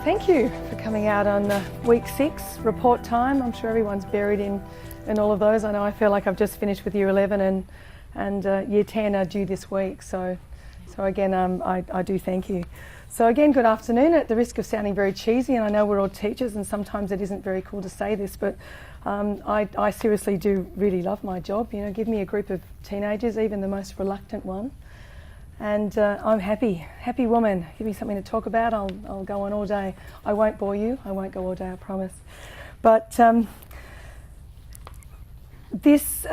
thank you for coming out on week 6 report time. I'm sure everyone's buried in all of those. I know I feel like I've just finished with year 11 and year 10 are due this week. So again, I do thank you. So again, good afternoon. At the risk of sounding very cheesy, and I know we're all teachers and sometimes it isn't very cool to say this, but I seriously do really love my job. You know, give me a group of teenagers, even the most reluctant one, and I'm happy woman. Give me something to talk about, I'll go on all day. I won't bore you, I won't go all day, I promise. But this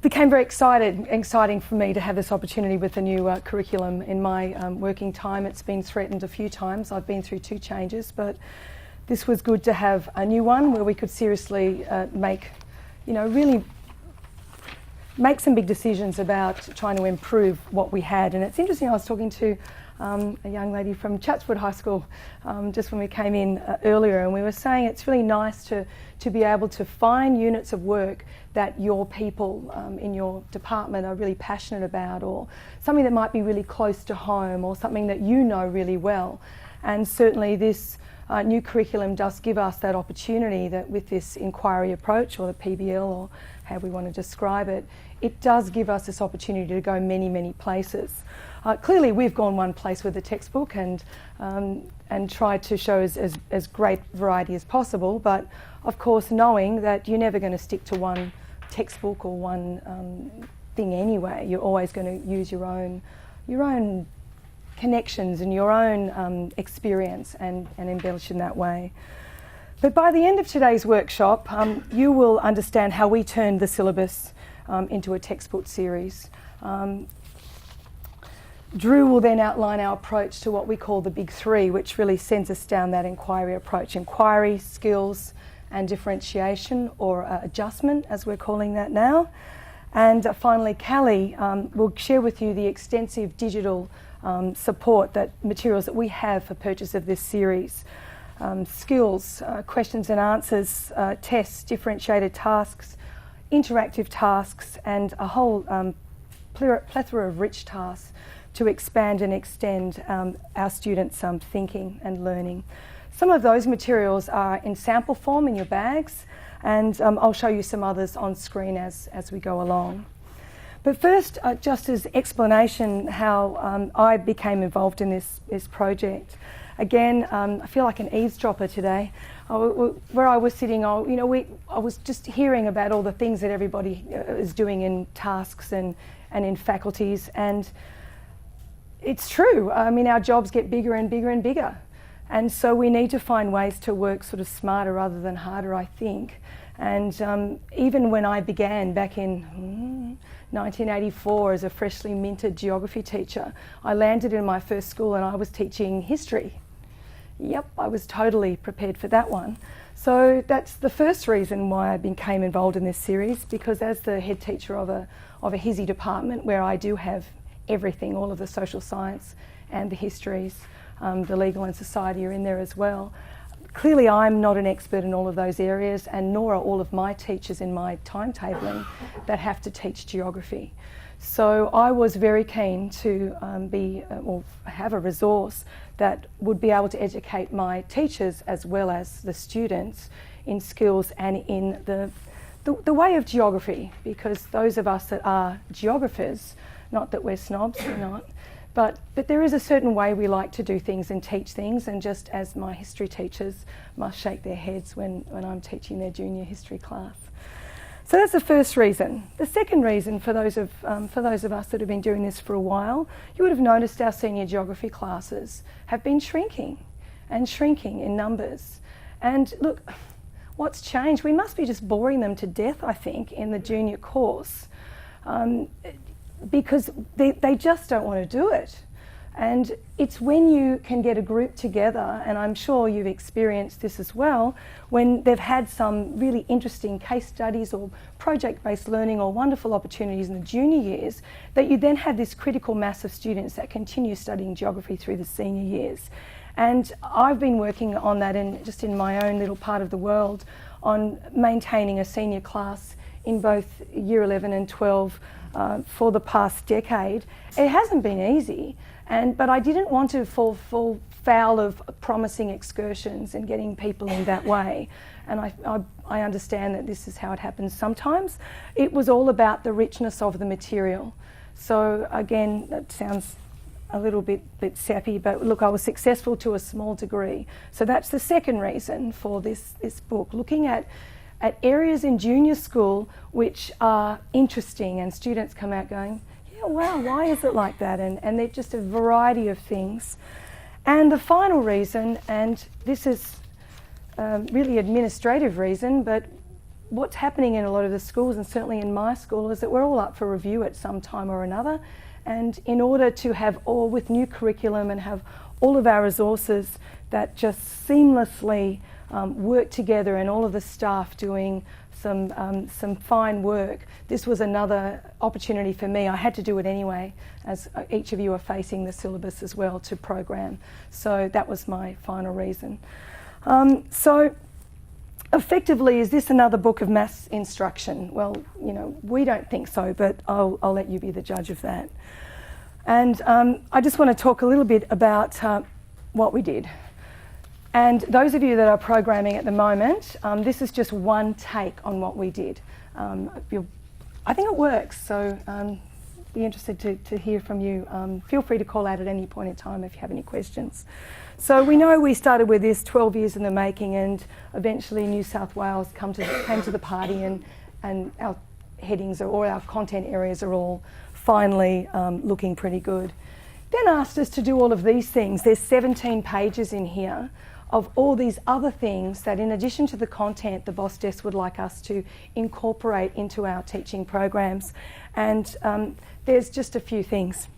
became very exciting for me to have this opportunity with the new curriculum in my working time. It's been threatened a few times. I've been through 2 changes, but this was good to have a new one where we could seriously really make some big decisions about trying to improve what we had. And it's interesting, I was talking to a young lady from Chatswood High School just when we came in earlier, and we were saying it's really nice to be able to find units of work that your people in your department are really passionate about, or something that might be really close to home, or something that you know really well. And certainly this new curriculum does give us that opportunity, that with this inquiry approach, or the PBL, or how we want to describe it, it does give us this opportunity to go many places. Clearly we've gone one place with the textbook and tried to show as great variety as possible, but of course knowing that you're never going to stick to one textbook or one thing anyway. You're always going to use your own connections and your own experience and embellish in that way. But by the end of today's workshop, you will understand how we turned the syllabus into a textbook series. Drew will then outline our approach to what we call the big 3, which really sends us down that inquiry approach. Inquiry, skills and differentiation, or adjustment as we're calling that now. And finally, Callie will share with you the extensive digital support, materials that we have for purchase of this series. Skills, questions and answers, tests, differentiated tasks, interactive tasks, and a whole plethora of rich tasks to expand and extend our students' thinking and learning. Some of those materials are in sample form in your bags, and I'll show you some others on screen as we go along. But first, just as explanation how I became involved in this project. Again, I feel like an eavesdropper today. Where I was sitting, I was just hearing about all the things that everybody is doing in tasks and in faculties, and it's true. I mean, our jobs get bigger and bigger and bigger, and so we need to find ways to work sort of smarter rather than harder, I think. And even when I began back in 1984 as a freshly minted geography teacher, I landed in my first school and I was teaching history. Yep, I was totally prepared for that one. So that's the first reason why I became involved in this series, because as the head teacher of a HISI department, where I do have everything, all of the social science and the histories, the legal and society are in there as well. Clearly I'm not an expert in all of those areas, and nor are all of my teachers in my timetabling that have to teach geography. So I was very keen to have a resource that would be able to educate my teachers as well as the students in skills and in the way of geography, because those of us that are geographers, not that we're snobs, we're not, but there is a certain way we like to do things and teach things, and just as my history teachers must shake their heads when I'm teaching their junior history class. So that's the first reason. The second reason, for those of us that have been doing this for a while, you would have noticed our senior geography classes have been shrinking in numbers. And look, what's changed? We must be just boring them to death, I think, in the junior course, because they just don't want to do it. And it's when you can get a group together, and I'm sure you've experienced this as well, when they've had some really interesting case studies or project-based learning or wonderful opportunities in the junior years, that you then have this critical mass of students that continue studying geography through the senior years. And I've been working on that just in my own little part of the world, on maintaining a senior class in both year 11 and 12 for the past decade. It hasn't been easy, but I didn't want to fall foul of promising excursions and getting people in that way. And I understand that this is how it happens sometimes. It was all about the richness of the material. So again, that sounds a little bit sappy, but look, I was successful to a small degree. So that's the second reason for this book, looking at areas in junior school which are interesting, and students come out going, yeah, wow, why is it like that? And they're just a variety of things. And the final reason, and this is really administrative reason, but what's happening in a lot of the schools, and certainly in my school, is that we're all up for review at some time or another. And in order to have all with new curriculum and have all of our resources that just seamlessly work together, and all of the staff doing some fine work, this was another opportunity for me. I had to do it anyway, as each of you are facing the syllabus as well to program. So that was my final reason. So effectively, is this another book of maths instruction? Well, you know, we don't think so, but I'll let you be the judge of that. And I just want to talk a little bit about what we did. And those of you that are programming at the moment, this is just one take on what we did. I think it works, so be interested to hear from you. Feel free to call out at any point in time if you have any questions. So we know we started with this 12 years in the making, and eventually New South Wales came to the party, and our headings or our content areas are all finally looking pretty good. Then asked us to do all of these things. There's 17 pages in here of all these other things that, in addition to the content, the boss desk would like us to incorporate into our teaching programs. And there's just a few things.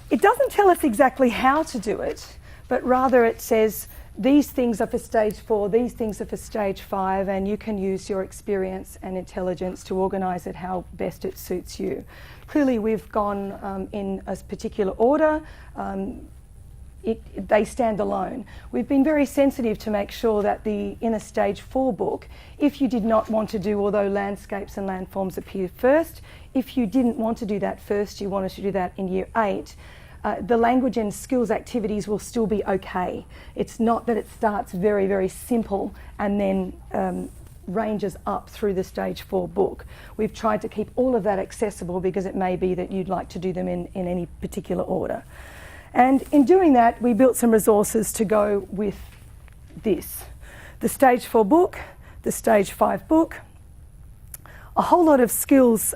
It doesn't tell us exactly how to do it, but rather it says these things are for stage 4, these things are for stage 5, and you can use your experience and intelligence to organise it how best it suits you. Clearly we've gone in a particular order. They stand alone. We've been very sensitive to make sure that in a stage 4 book, if you did not want to do, although landscapes and landforms appear first, if you didn't want to do that first, you wanted to do that in year 8, the language and skills activities will still be okay. It's not that it starts very, very simple and then ranges up through the stage 4 book. We've tried to keep all of that accessible because it may be that you'd like to do them in any particular order. And in doing that, we built some resources to go with this. The stage 4 book, the stage 5 book, a whole lot of skills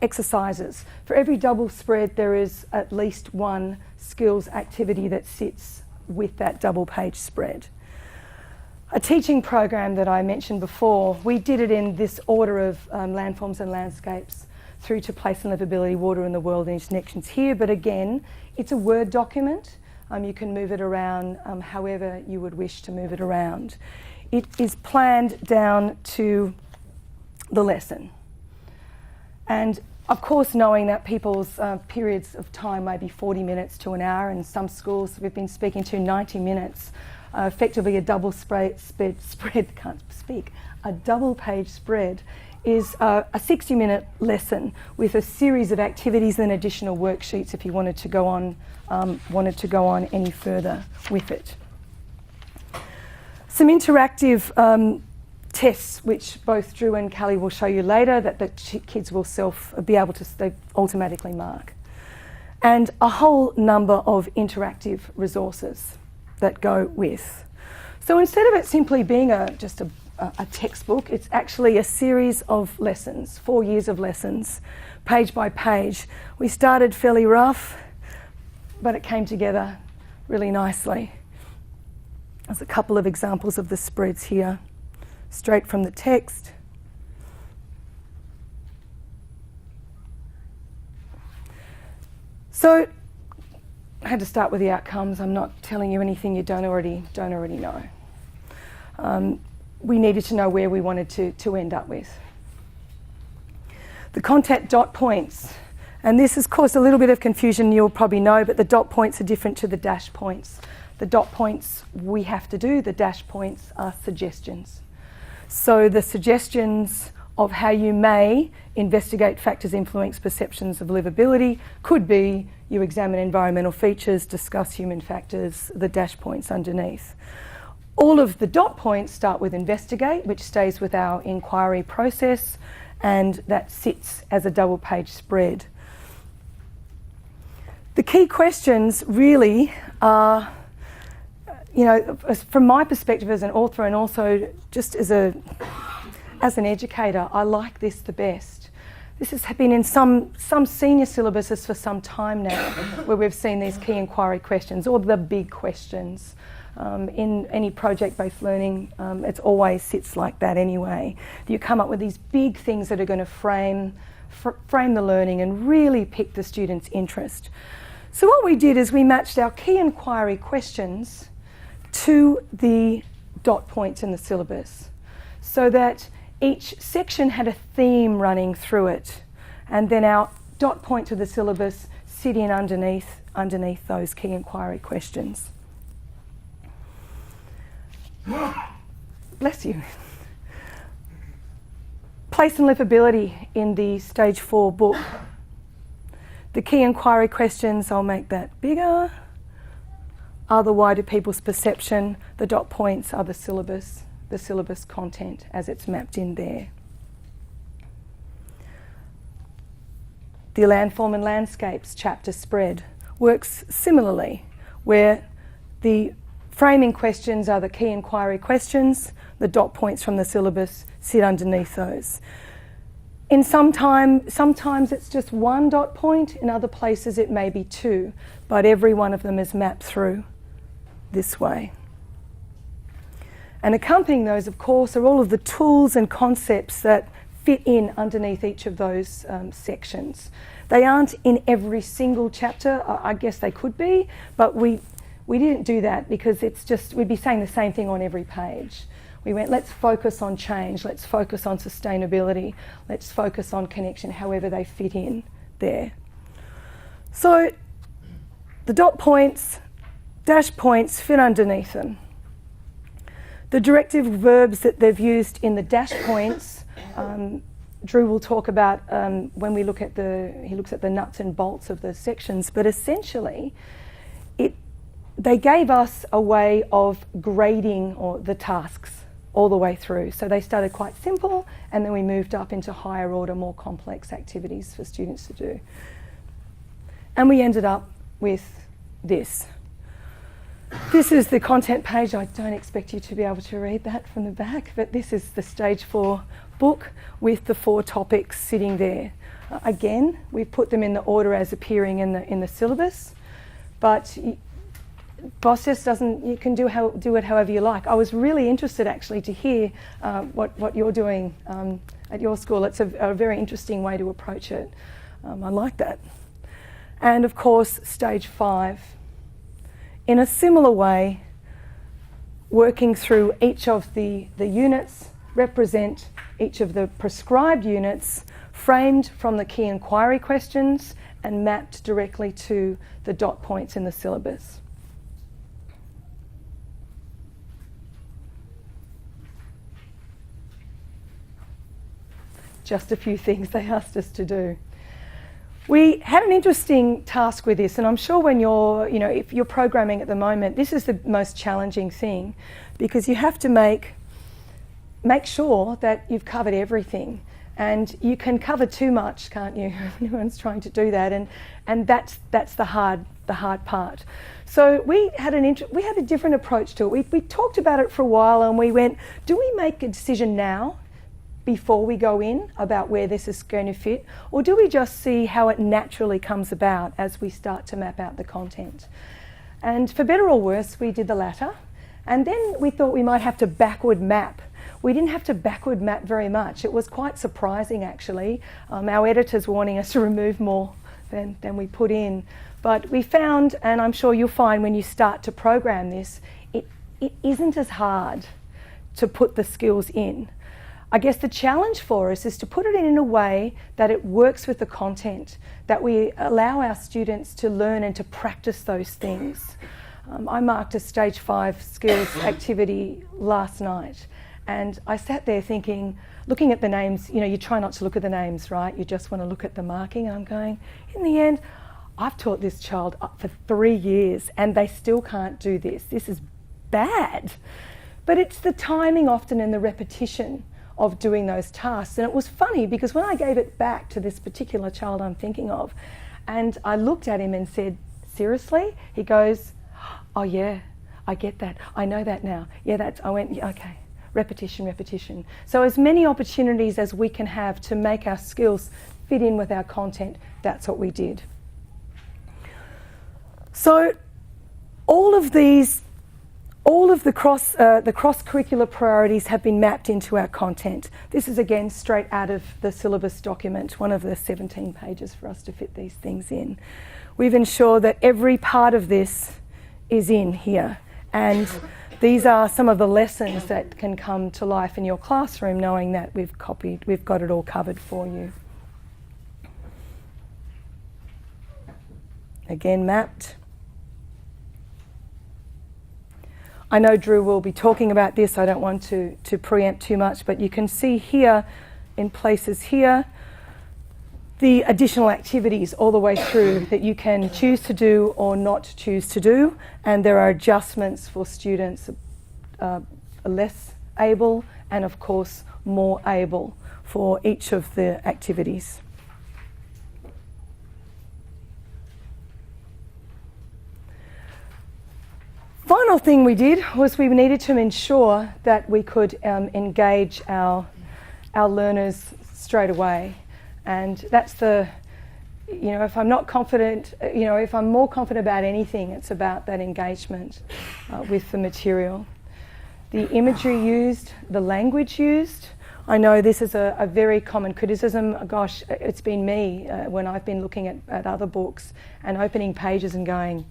exercises. For every double spread, there is at least one skills activity that sits with that double page spread. A teaching program that I mentioned before, we did it in this order of landforms and landscapes through to place and livability, water in the world, and connections here. But again, it's a Word document. You can move it around however you would wish to move it around. It is planned down to the lesson. And of course, knowing that people's periods of time may be 40 minutes to an hour, and some schools we've been speaking to 90 minutes, effectively a double a double page spread is a 60-minute lesson with a series of activities and additional worksheets if you wanted to go on any further with it. Some interactive tests, which both Drew and Callie will show you later, that the kids will be able to automatically mark. And a whole number of interactive resources that go with. So instead of it simply being just a textbook, it's actually a series of lessons, 4 years of lessons, page by page. We started fairly rough, but it came together really nicely. There's a couple of examples of the spreads here, straight from the text. So I had to start with the outcomes. I'm not telling you anything you don't already know. We needed to know where we wanted to end up with. The content dot points, and this has caused a little bit of confusion, you'll probably know, but the dot points are different to the dash points. The dot points we have to do, the dash points are suggestions. So the suggestions of how you may investigate factors influencing perceptions of livability. Could be you examine environmental features, discuss human factors, the dash points underneath. All of the dot points start with investigate, which stays with our inquiry process, and that sits as a double page spread. The key questions really are, you know, from my perspective as an author and also just as an educator, I like this the best. This has been in some senior syllabuses for some time now where we've seen these key inquiry questions, or the big questions. In any project-based learning, it always sits like that anyway. You come up with these big things that are going to frame the learning and really pick the student's interest. So what we did is we matched our key inquiry questions to the dot points in the syllabus so that each section had a theme running through it, and then our dot point to the syllabus sit in underneath those key inquiry questions. Bless you. Place and livability in the Stage 4 book. The key inquiry questions, I'll make that bigger, are the wider people's perception. The dot points are the syllabus content as it's mapped in there. The landform and landscapes chapter spread works similarly, where the framing questions are the key inquiry questions, the dot points from the syllabus sit underneath those. Sometimes it's just one dot point, in other places it may be two, but every one of them is mapped through this way. And accompanying those, of course, are all of the tools and concepts that fit in underneath each of those sections. They aren't in every single chapter. I guess they could be, but we didn't do that because we'd be saying the same thing on every page. We went, let's focus on change, let's focus on sustainability, let's focus on connection, however they fit in there. So the dot points, dash points fit underneath them. The directive verbs that they've used in the dash points, Drew will talk about when he looks at the nuts and bolts of the sections, but essentially they gave us a way of grading the tasks all the way through. So they started quite simple, and then we moved up into higher order, more complex activities for students to do. And we ended up with this. This is the content page. I don't expect you to be able to read that from the back, but this is the Stage 4 book with the 4 topics sitting there. Again, we've put them in the order as appearing in the syllabus, but Boss just doesn't. You can do it however you like. I was really interested actually to hear what you're doing at your school. It's a very interesting way to approach it. I like that. And of course, Stage 5. In a similar way, working through each of the units, represent each of the prescribed units, framed from the key inquiry questions and mapped directly to the dot points in the syllabus. Just a few things they asked us to do. We had an interesting task with this, and I'm sure when if you're programming at the moment, this is the most challenging thing, because you have to make sure that you've covered everything, and you can cover too much, can't you? Everyone's trying to do that, and that's the hard part. So we had a different approach to it. We talked about it for a while, and we went, do we make a decision now, before we go in, about where this is going to fit, or do we just see how it naturally comes about as we start to map out the content? And for better or worse, we did the latter, and then we thought we might have to backward map. We didn't have to backward map very much. It was quite surprising actually. Our editors were wanting us to remove more than we put in, but we found, and I'm sure you'll find when you start to program this, it isn't as hard to put the skills in. I guess the challenge for us is to put it in a way that it works with the content, that we allow our students to learn and to practice those things. I marked a Stage 5 skills activity last night, And I sat there thinking, looking at the names, you know, you try not to look at the names, right? You just want to look at the marking. And I'm going, in the end, I've taught this child for 3 years and they still can't do this. This is bad. But it's the timing often and the repetition of doing those tasks. And it was funny because when I gave it back to this particular child I'm thinking of, and I looked at him and said, seriously? He goes, oh yeah, I get that. I know that now. Yeah, I went, yeah, okay. Repetition, repetition. So as many opportunities as we can have to make our skills fit in with our content, that's what we did. So all of the cross-curricular priorities have been mapped into our content. This is again straight out of the syllabus document, one of the 17 pages for us to fit these things in. We've ensured that every part of this is in here, and these are some of the lessons that can come to life in your classroom, knowing that we've got it all covered for you. Again, mapped. I know Drew will be talking about this. I don't want to preempt too much, but you can see here, in places here, the additional activities all the way through that you can choose to do or not choose to do, and there are adjustments for students less able and of course more able for each of the activities. Final thing we did was we needed to ensure that we could engage our learners straight away. And that's if I'm not confident, if I'm more confident about anything, it's about that engagement with the material. The imagery used, the language used. I know this is a very common criticism. Gosh, it's been me when I've been looking at other books and opening pages and going,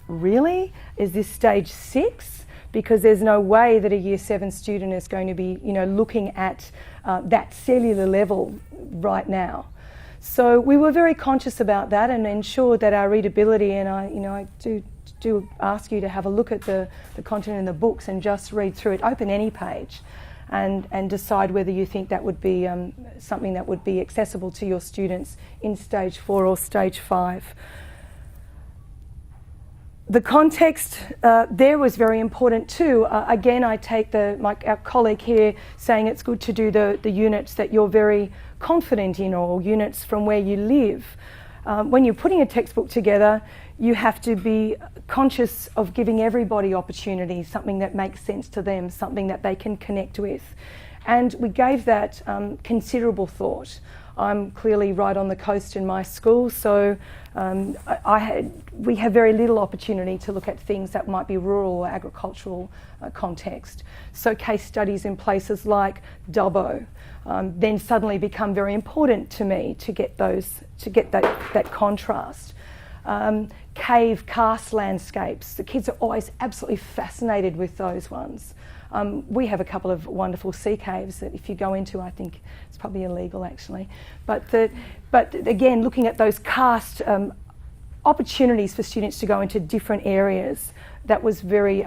really? Is this stage 6? Because there's no way that a Year 7 student is going to be, looking at that cellular level right now. So we were very conscious about that and ensured that our readability, and I do ask you to have a look at the content in the books and just read through it, open any page, and decide whether you think that would be something that would be accessible to your students in stage 4 or stage 5. The context there was very important too. Again, I take our colleague here saying it's good to do the units that you're very confident in, or units from where you live. When you're putting a textbook together, you have to be conscious of giving everybody opportunity, something that makes sense to them, something that they can connect with. And we gave that considerable thought. I'm clearly right on the coast in my school, so we have very little opportunity to look at things that might be rural or agricultural context. So case studies in places like Dubbo then suddenly become very important to me to get that contrast. Cave karst landscapes, the kids are always absolutely fascinated with those ones. We have a couple of wonderful sea caves that if you go into, I think it's probably illegal actually. But again, looking at those karst opportunities for students to go into different areas, that was very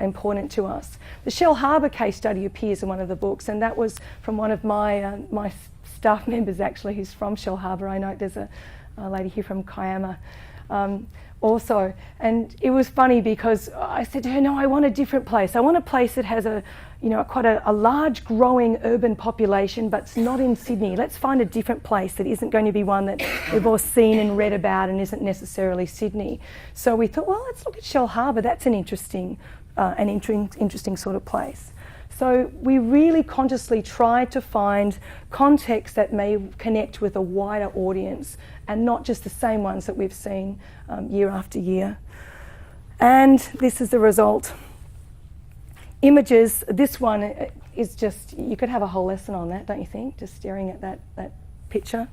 important to us. The Shell Harbour case study appears in one of the books, and that was from one of my staff members actually, who's from Shell Harbour. I know there's a lady here from Kiama. Also, and it was funny because I said to her, no, I want a different place. I want a place that has quite a large growing urban population, but it's not in Sydney. Let's find a different place that isn't going to be one that we've all seen and read about and isn't necessarily Sydney. So we thought, well, let's look at Shell Harbour. That's an interesting sort of place. So we really consciously tried to find context that may connect with a wider audience and not just the same ones that we've seen year after year. And this is the result. Images, this one is just, you could have a whole lesson on that, don't you think? Just staring at that picture.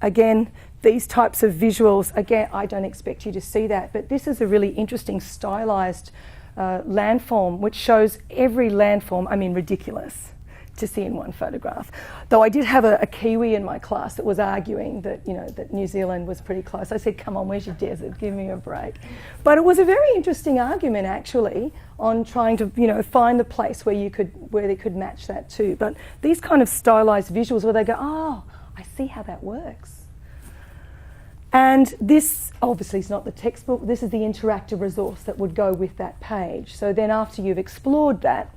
Again, these types of visuals, again, I don't expect you to see that, but this is a really interesting stylised landform which shows every landform, I mean ridiculous, to see in one photograph. Though I did have a Kiwi in my class that was arguing that, that New Zealand was pretty close. I said, come on, where's your desert? Give me a break. But it was a very interesting argument, actually, on trying to, find the place where they could match that too. But these kind of stylized visuals where they go, oh, I see how that works. And this obviously is not the textbook. This is the interactive resource that would go with that page. So then after you've explored that,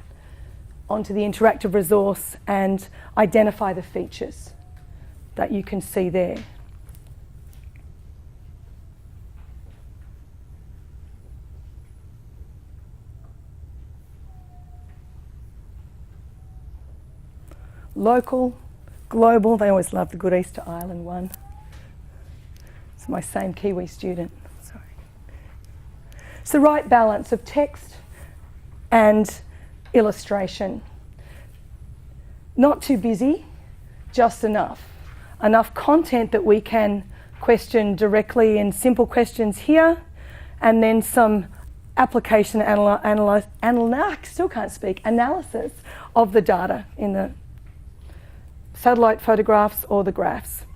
onto the interactive resource and identify the features that you can see there. Local, global, they always love the good Easter Island one. It's my same Kiwi student, sorry. It's the right balance of text and illustration. Not too busy, just enough. Enough content that we can question directly in simple questions here, and then some application analysis of the data in the satellite photographs or the graphs.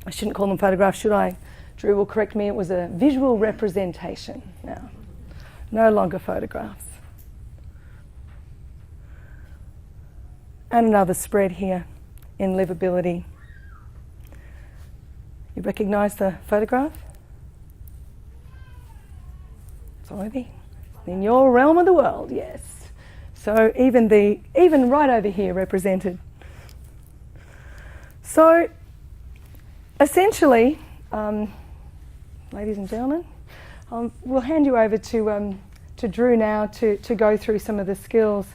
I shouldn't call them photographs, should I? Drew will correct me, it was a visual representation now. No longer photographs. And another spread here in livability. You recognise the photograph? Sorry, in your realm of the world, yes. So even right over here represented. So essentially, ladies and gentlemen, we'll hand you over to Drew now to go through some of the skills.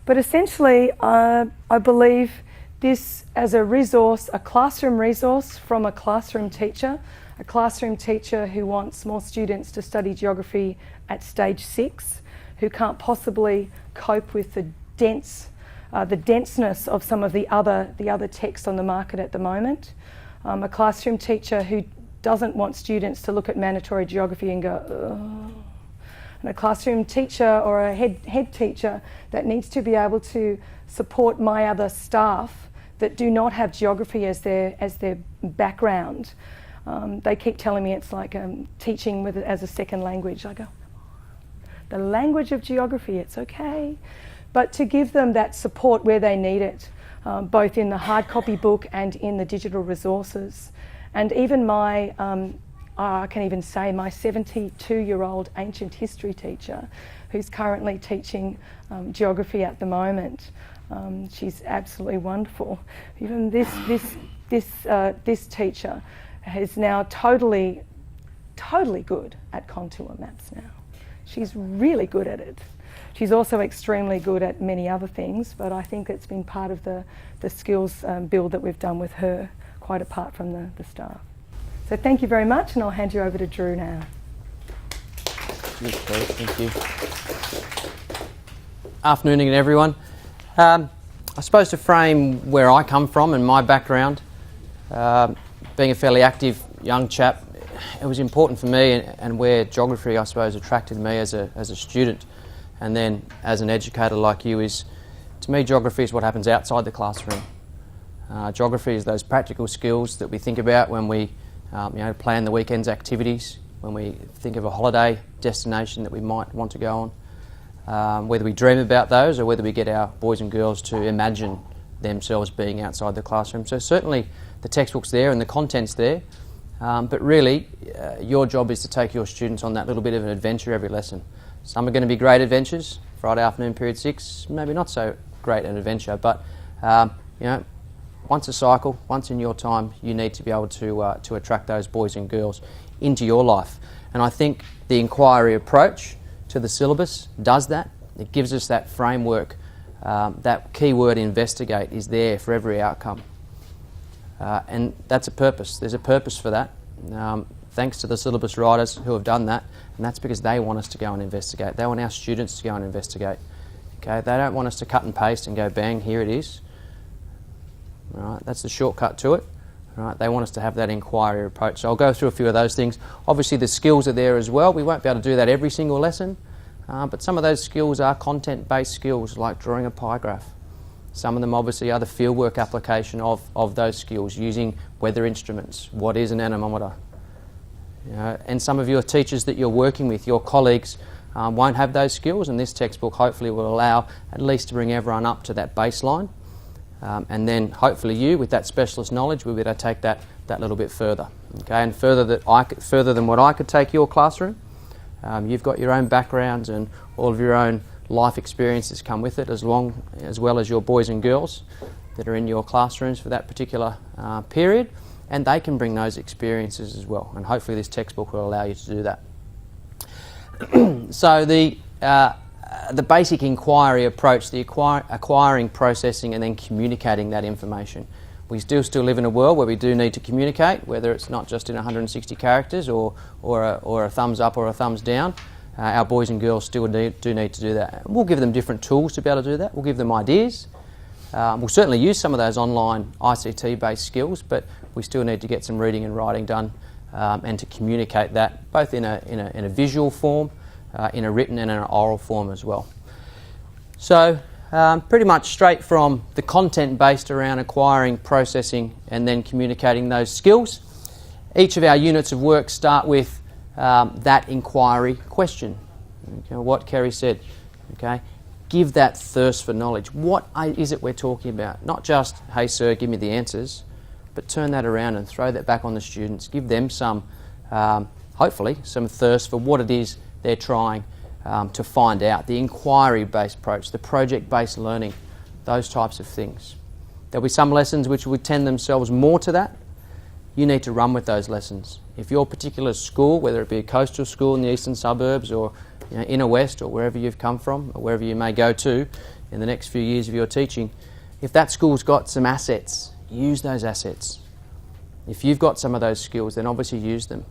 But essentially, I believe this as a resource, a classroom resource from a classroom teacher who wants more students to study geography at stage 6, who can't possibly cope with the denseness of some of the other texts on the market at the moment. A classroom teacher who doesn't want students to look at mandatory geography and go, ugh. And a classroom teacher or a head teacher that needs to be able to support my other staff that do not have geography as their background. They keep telling me it's like teaching as a second language. I go, the language of geography, it's okay. But to give them that support where they need it, both in the hard copy book and in the digital resources. And even my I can even say my 72-year-old ancient history teacher who's currently teaching geography at the moment. She's absolutely wonderful. Even this teacher is now totally good at contour maps now. She's really good at it. She's also extremely good at many other things, but I think it's been part of the skills build that we've done with her, quite apart from the staff. So thank you very much, and I'll hand you over to Drew now. Thank you. Afternoon again, everyone. I suppose to frame where I come from and my background, being a fairly active young chap, it was important for me and where geography, I suppose, attracted me as a student and then as an educator like you is, to me, geography is what happens outside the classroom. Geography is those practical skills that we think about when we plan the weekend's activities, when we think of a holiday destination that we might want to go on, whether we dream about those or whether we get our boys and girls to imagine themselves being outside the classroom. So certainly the textbook's there and the content's there, but really your job is to take your students on that little bit of an adventure every lesson. Some are going to be great adventures, Friday afternoon period 6, maybe not so great an adventure, but once a cycle, once in your time, you need to be able to attract those boys and girls into your life. And I think the inquiry approach to the syllabus does that. It gives us that framework. That key word, investigate, is there for every outcome. And that's a purpose. There's a purpose for that. Thanks to the syllabus writers who have done that, and that's because they want us to go and investigate. They want our students to go and investigate. Okay? They don't want us to cut and paste and go, bang, here it is. Right, that's the shortcut to it. Right, they want us to have that inquiry approach. So I'll go through a few of those things. Obviously the skills are there as well. We won't be able to do that every single lesson, but some of those skills are content-based skills like drawing a pie graph. Some of them obviously are the fieldwork application of those skills, using weather instruments. What is an anemometer? You know, and some of your teachers that you're working with, your colleagues, won't have those skills, and this textbook hopefully will allow at least to bring everyone up to that baseline. And then hopefully you, with that specialist knowledge, will be able to take that little bit further. Okay, and further than what I could take your classroom. You've got your own backgrounds and all of your own life experiences come with it, as well as your boys and girls that are in your classrooms for that particular period, and they can bring those experiences as well, and hopefully this textbook will allow you to do that. So the basic inquiry approach, the acquiring, processing and then communicating that information. We still live in a world where we do need to communicate, whether it's not just in 160 characters or a thumbs up or a thumbs down. Our boys and girls still do need to do that. We'll give them different tools to be able to do that. We'll give them ideas. We'll certainly use some of those online ICT-based skills, but we still need to get some reading and writing done and to communicate that both in a visual form, in a written and an oral form as well. So pretty much straight from the content based around acquiring, processing and then communicating those skills. Each of our units of work start with that inquiry question. Okay, what Kerry said. Okay, give that thirst for knowledge. What is it we're talking about? Not just, hey sir, give me the answers, but turn that around and throw that back on the students. Give them some, hopefully, some thirst for what it is they're trying to find out. The inquiry-based approach, the project-based learning, those types of things. There'll be some lessons which would tend themselves more to that. You need to run with those lessons. If your particular school, whether it be a coastal school in the eastern suburbs or inner west or wherever you've come from or wherever you may go to in the next few years of your teaching, if that school's got some assets, use those assets. If you've got some of those skills, then obviously use them.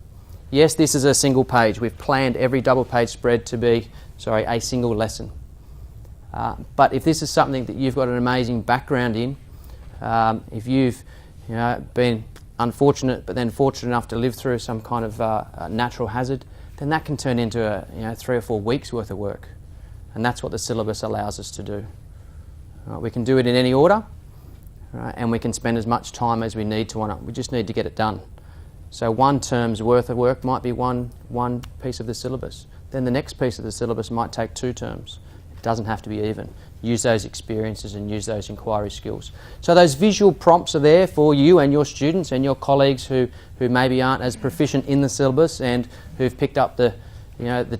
Yes, this is a single page. We've planned every double page spread to be, a single lesson. But if this is something that you've got an amazing background in, if you've been unfortunate but then fortunate enough to live through some kind of natural hazard, then that can turn into 3 or 4 weeks worth of work. And that's what the syllabus allows us to do. We can do it in any order, and we can spend as much time as we need to on it. We just need to get it done. So 1 term's worth of work might be one piece of the syllabus. Then the next piece of the syllabus might take 2 terms. It doesn't have to be even. Use those experiences and use those inquiry skills. So those visual prompts are there for you and your students and your colleagues who maybe aren't as proficient in the syllabus and who've picked up the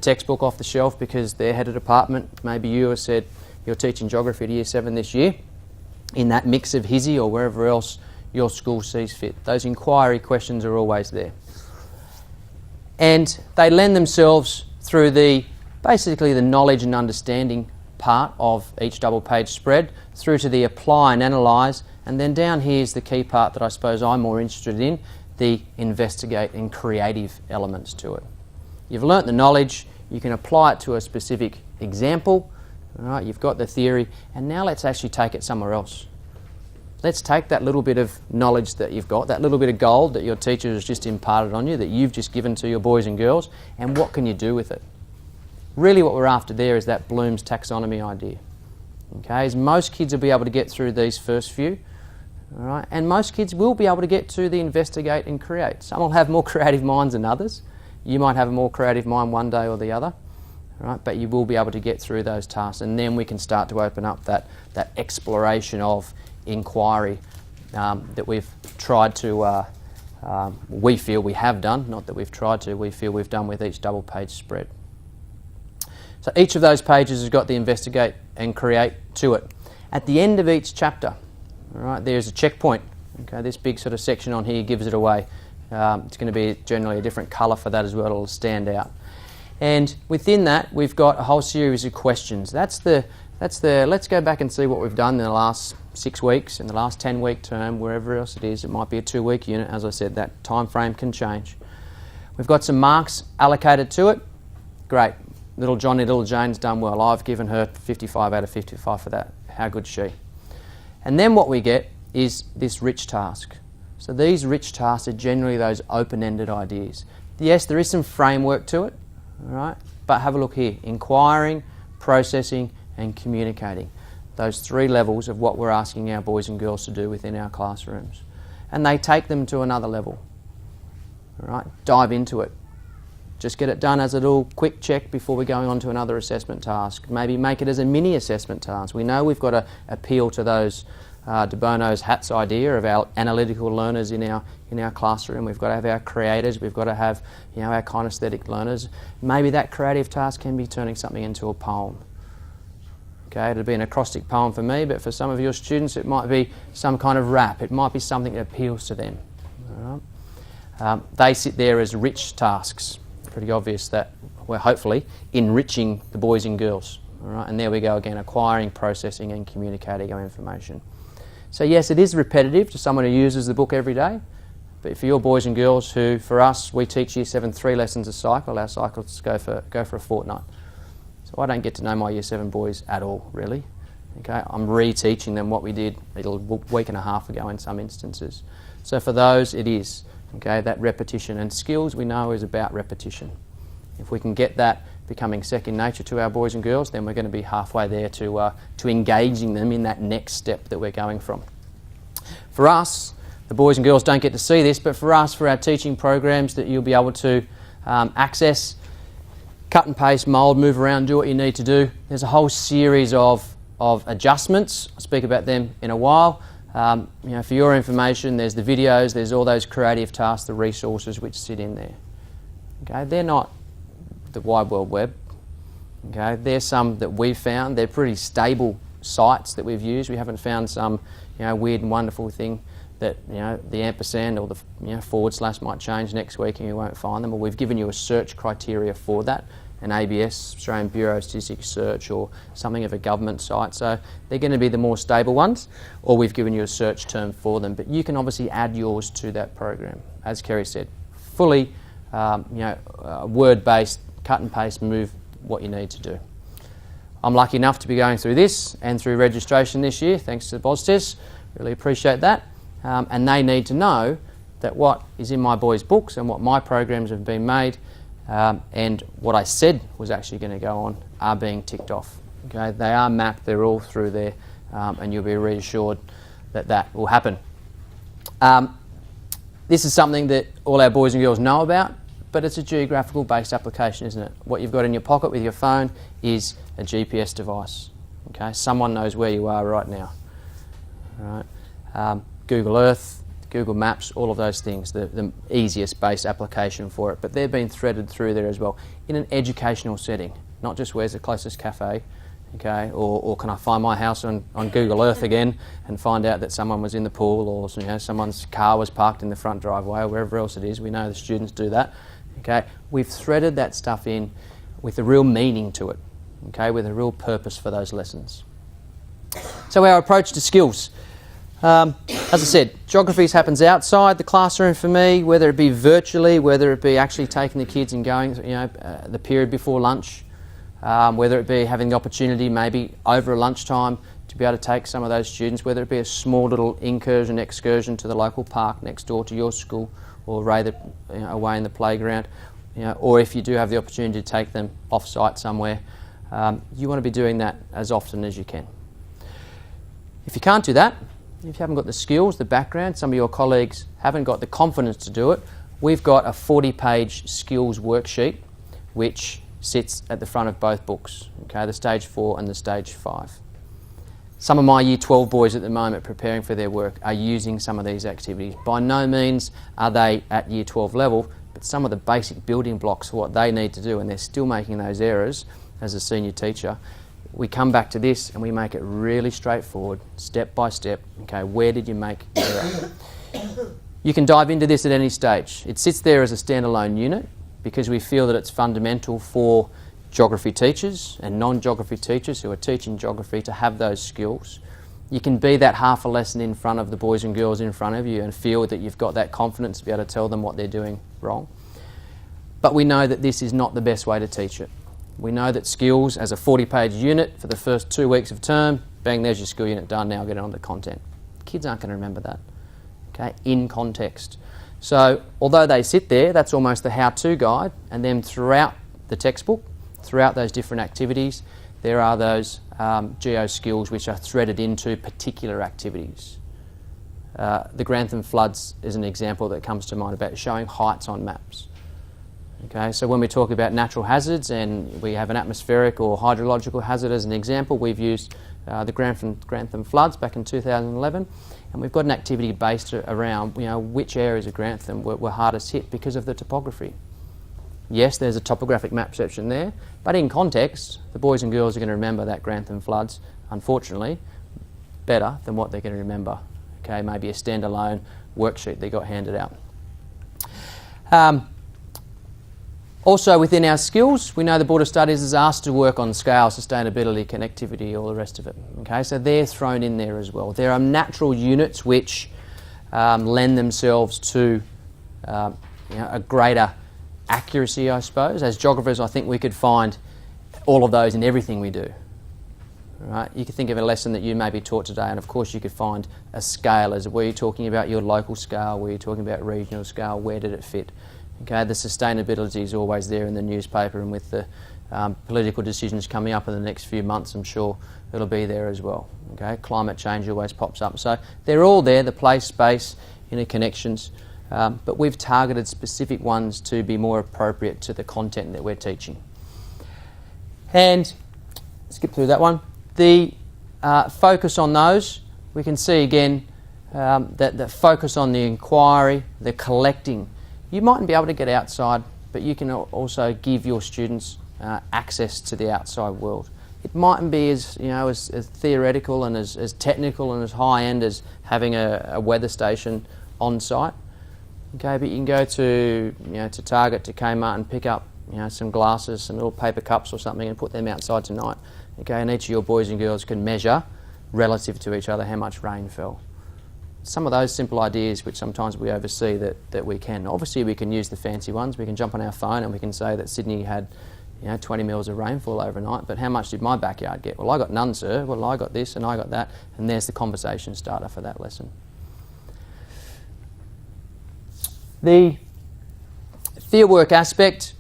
textbook off the shelf because their head of department, maybe you have said you're teaching geography to Year 7 this year, in that mix of HISI or wherever else your school sees fit. Those inquiry questions are always there. And they lend themselves through basically the knowledge and understanding part of each double page spread through to the apply and analyse, and then down here is the key part that I suppose I'm more interested in, the investigate and creative elements to it. You've learnt the knowledge, you can apply it to a specific example, right? You've got the theory, and now let's actually take it somewhere else. Let's take that little bit of knowledge that you've got, that little bit of gold that your teacher has just imparted on you, that you've just given to your boys and girls, and what can you do with it? Really what we're after there is that Bloom's taxonomy idea. Okay, as most kids will be able to get through these first few, all right, and most kids will be able to get to the investigate and create. Some will have more creative minds than others. You might have a more creative mind one day or the other, all right, but you will be able to get through those tasks, and then we can start to open up that exploration of inquiry that we've tried to, we feel we have done, not that we've tried to, we feel we've done with each double page spread. So each of those pages has got the investigate and create to it. At the end of each chapter, all right, there's a checkpoint. Okay, this big sort of section on here gives it away. It's going to be generally a different colour for that as well, it'll stand out. And within that, we've got a whole series of questions. That's the let's go back and see what we've done in the last 6 weeks, in the last 10-week term, wherever else it is. It might be a 2-week unit. As I said, that time frame can change. We've got some marks allocated to it. Great. Little Johnny, little Jane's done well. I've given her 55 out of 55 for that. How good's she? And then what we get is this rich task. So these rich tasks are generally those open-ended ideas. Yes, there is some framework to it, all right? But have a look here. Inquiring, processing, and communicating. those 3 levels of what we're asking our boys and girls to do within our classrooms. And they take them to another level. All right, dive into it. Just get it done as a little quick check before we're going on to another assessment task. Maybe make it as a mini assessment task. We know we've got to appeal to those de Bono's hats idea of our analytical learners in our classroom. We've got to have our creators. We've got to have our kinesthetic learners. Maybe that creative task can be turning something into a poem. Okay, it'll be an acrostic poem for me, but for some of your students it might be some kind of rap. It might be something that appeals to them. All right? They sit there as rich tasks. Pretty obvious that we're hopefully enriching the boys and girls. All right? And there we go again, acquiring, processing and communicating our information. So yes, it is repetitive to someone who uses the book every day, but for your boys and girls who, for us, we teach Year 7 3 lessons a cycle, our cycles go for a fortnight. So I don't get to know my Year 7 boys at all, really. Okay? I'm re-teaching them what we did a week and a half ago in some instances. So for those, it is. Okay, that repetition and skills we know is about repetition. If we can get that becoming second nature to our boys and girls, then we're going to be halfway there to engaging them in that next step that we're going from. For us, the boys and girls don't get to see this, but for us, for our teaching programs that you'll be able to access, cut and paste, mould, move around, do what you need to do. There's a whole series of adjustments. I'll speak about them in a while. For your information, there's the videos, there's all those creative tasks, the resources which sit in there. Okay, they're not the wide world web. Okay, they're some that we've found. They're pretty stable sites that we've used. We haven't found some weird and wonderful thing that the ampersand or the / might change next week and you won't find them. Or we've given you a search criteria for that. An ABS, Australian Bureau of Statistics search, or something of a government site. So they're going to be the more stable ones, or we've given you a search term for them. But you can obviously add yours to that program. As Kerry said, fully word-based, cut and paste, move what you need to do. I'm lucky enough to be going through this and through registration this year, thanks to BOSTES. Really appreciate that. And they need to know that what is in my boys' books and what my programs have been made and what I said was actually going to go on are being ticked off. Okay, they are mapped, they're all through there, and you'll be reassured that that will happen. This is something that all our boys and girls know about, but it's a geographical based application, isn't it? What you've got in your pocket with your phone is a GPS device. Okay, someone knows where you are right now. All right. Google Earth, Google Maps, all of those things, the easiest base application for it. But they've been threaded through there as well in an educational setting, not just where's the closest cafe, okay, or can I find my house on Google Earth again and find out that someone was in the pool or someone's car was parked in the front driveway or wherever else it is. We know the students do that. Okay, we've threaded that stuff in with a real meaning to it, okay, with a real purpose for those lessons. So our approach to skills. As I said, geography happens outside the classroom for me, whether it be virtually, whether it be actually taking the kids and going, the period before lunch, whether it be having the opportunity maybe over a lunchtime to be able to take some of those students, whether it be a small little excursion to the local park next door to your school or away in the playground, or if you do have the opportunity to take them off-site somewhere, you want to be doing that as often as you can. If you can't do that, if you haven't got the skills, the background, some of your colleagues haven't got the confidence to do it, we've got a 40-page skills worksheet which sits at the front of both books, okay, the Stage 4 and the Stage 5. Some of my Year 12 boys at the moment preparing for their work are using some of these activities. By no means are they at Year 12 level, but some of the basic building blocks for what they need to do, and they're still making those errors as a senior teacher. We come back to this and we make it really straightforward, step by step. Okay, where did you make error? You can dive into this at any stage. It sits there as a standalone unit because we feel that it's fundamental for geography teachers and non-geography teachers who are teaching geography to have those skills. You can be that half a lesson in front of the boys and girls in front of you and feel that you've got that confidence to be able to tell them what they're doing wrong. But we know that this is not the best way to teach it. We know that skills as a 40-page unit for the first 2 weeks of term, bang, there's your skill unit done, now get on to content. Kids aren't going to remember that, okay, in context. So although they sit there, that's almost the how-to guide, and then throughout the textbook, throughout those different activities, there are those geo skills which are threaded into particular activities. The Grantham floods is an example that comes to mind about showing heights on maps. Okay, so when we talk about natural hazards and we have an atmospheric or hydrological hazard as an example, we've used the Grantham floods back in 2011, and we've got an activity based around which areas of Grantham were hardest hit because of the topography. Yes, there's a topographic map section there, but in context, the boys and girls are going to remember that Grantham floods, unfortunately, better than what they're going to remember. Okay, maybe a standalone worksheet they got handed out. Also within our skills, we know the Board of Studies is asked to work on scale, sustainability, connectivity, all the rest of it. Okay, so they're thrown in there as well. There are natural units which lend themselves to a greater accuracy, I suppose. As geographers, I think we could find all of those in everything we do. Right? You could think of a lesson that you may be taught today, and of course you could find a scale. Were you talking about your local scale? Were you talking about regional scale? Where did it fit? Okay, the sustainability is always there in the newspaper, and with the political decisions coming up in the next few months, I'm sure it'll be there as well. Okay, climate change always pops up. So they're all there, the place, space, interconnections, but we've targeted specific ones to be more appropriate to the content that we're teaching. And skip through that one. The focus on those, we can see again that the focus on the inquiry, the collecting. You mightn't be able to get outside, but you can also give your students access to the outside world. It mightn't be as theoretical and as technical and as high end as having a weather station on site. Okay, but you can go to to Target, to Kmart, and pick up some glasses, some little paper cups or something, and put them outside tonight. Okay, and each of your boys and girls can measure relative to each other how much rain fell. Some of those simple ideas which sometimes we oversee that we can. Obviously we can use the fancy ones. We can jump on our phone and we can say that Sydney had 20 mils of rainfall overnight, but how much did my backyard get? Well, I got none, sir. Well, I got this and I got that, and there's the conversation starter for that lesson. The fieldwork aspect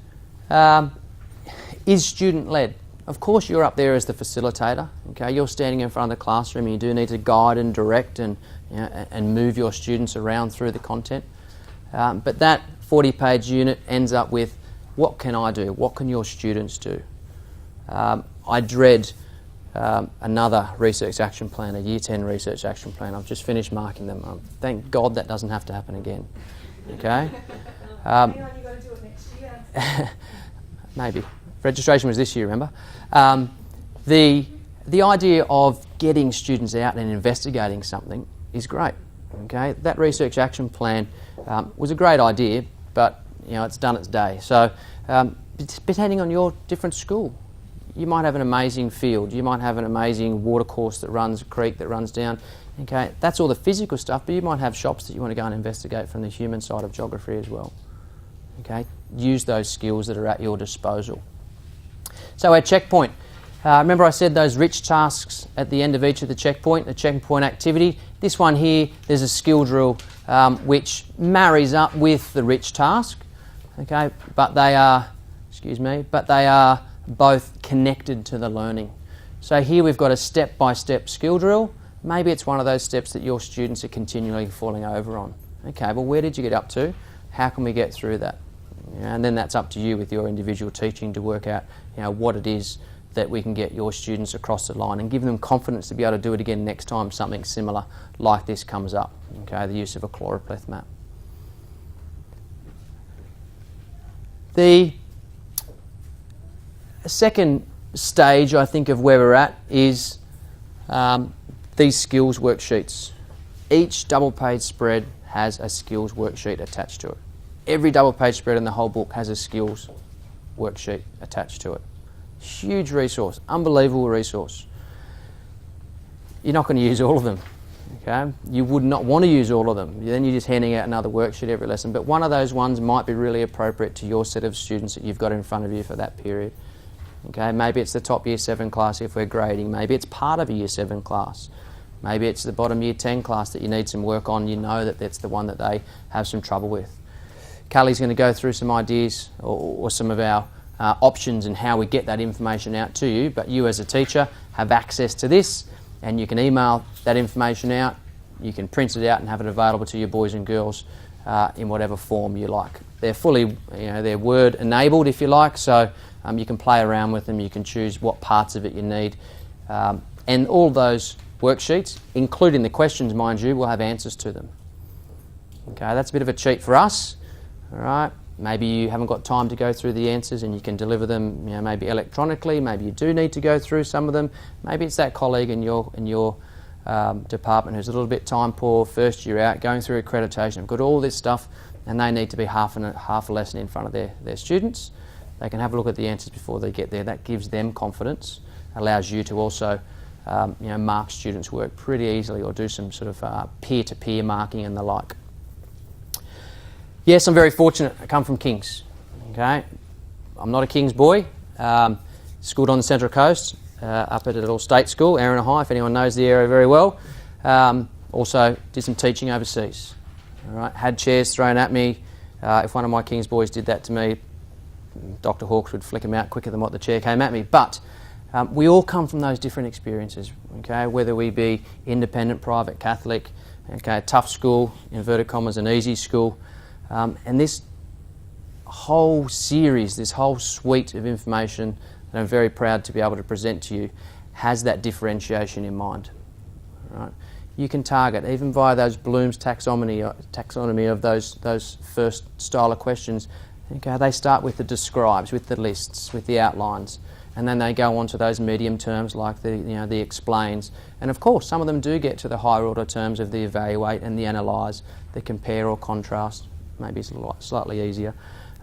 is student-led. Of course you're up there as the facilitator. Okay, you're standing in front of the classroom and you do need to guide and direct and move your students around through the content. But that 40-page unit ends up with, what can I do? What can your students do? I dread another research action plan, a Year 10 research action plan. I've just finished marking them. Thank God that doesn't have to happen again. Okay? Hang on, you've got to do it next year. Maybe. Registration was this year, remember? The idea of getting students out and investigating something is great. Okay, that research action plan was a great idea, but it's done its day. So, depending on your different school, you might have an amazing field, you might have an amazing water course that runs, a creek that runs down. Okay, that's all the physical stuff, but you might have shops that you want to go and investigate from the human side of geography as well. Okay, use those skills that are at your disposal. So our checkpoint. Remember I said those rich tasks at the end of each of the checkpoint activity. This one here, there's a skill drill which marries up with the rich task. Okay, but they are both connected to the learning. So here we've got a step-by-step skill drill. Maybe it's one of those steps that your students are continually falling over on. Okay, well, where did you get up to? How can we get through that? And then that's up to you with your individual teaching to work out what it is that we can get your students across the line and give them confidence to be able to do it again next time something similar like this comes up. Okay, the use of a chloropleth map. The second stage, I think, of where we're at is these skills worksheets. Each double-page spread has a skills worksheet attached to it. Every double-page spread in the whole book has a skills worksheet attached to it. Huge resource, unbelievable resource. You're not going to use all of them. Okay? You would not want to use all of them. Then you're just handing out another worksheet every lesson. But one of those ones might be really appropriate to your set of students that you've got in front of you for that period. Okay? Maybe it's the top Year 7 class if we're grading. Maybe it's part of a Year 7 class. Maybe it's the bottom Year 10 class that you need some work on. You know that that's the one that they have some trouble with. Callie's going to go through some ideas or some of our options and how we get that information out to you, but you as a teacher have access to this, and you can email that information out, you can print it out and have it available to your boys and girls in whatever form you like. They're fully, they're Word enabled if you like, so you can play around with them, you can choose what parts of it you need, and all those worksheets, including the questions, mind you, will have answers to them. Okay, that's a bit of a cheat for us. All right, maybe you haven't got time to go through the answers and you can deliver them, maybe electronically. Maybe you do need to go through some of them. Maybe it's that colleague in your department who's a little bit time poor, first year out, going through accreditation. They've got all this stuff, and they need to be half a lesson in front of their students. They can have a look at the answers before they get there. That gives them confidence, allows you to also mark students' work pretty easily, or do some sort of peer-to-peer marking and the like. Yes, I'm very fortunate. I come from Kings. Okay, I'm not a Kings boy. Schooled on the Central Coast, up at a little state school, Erina High, if anyone knows the area very well. Also did some teaching overseas. All right, had chairs thrown at me. If one of my Kings boys did that to me, Dr. Hawkes would flick him out quicker than what the chair came at me. But we all come from those different experiences. Okay, whether we be independent, private, Catholic, okay, tough school, inverted commas, an easy school. And this whole series, this whole suite of information that I'm very proud to be able to present to you has that differentiation in mind. Right? You can target, even via those Bloom's taxonomy of those first style of questions. Okay, they start with the describes, with the lists, with the outlines, and then they go on to those medium terms like the explains. And of course, some of them do get to the higher order terms of the evaluate and the analyse, the compare or contrast. Maybe it's slightly easier,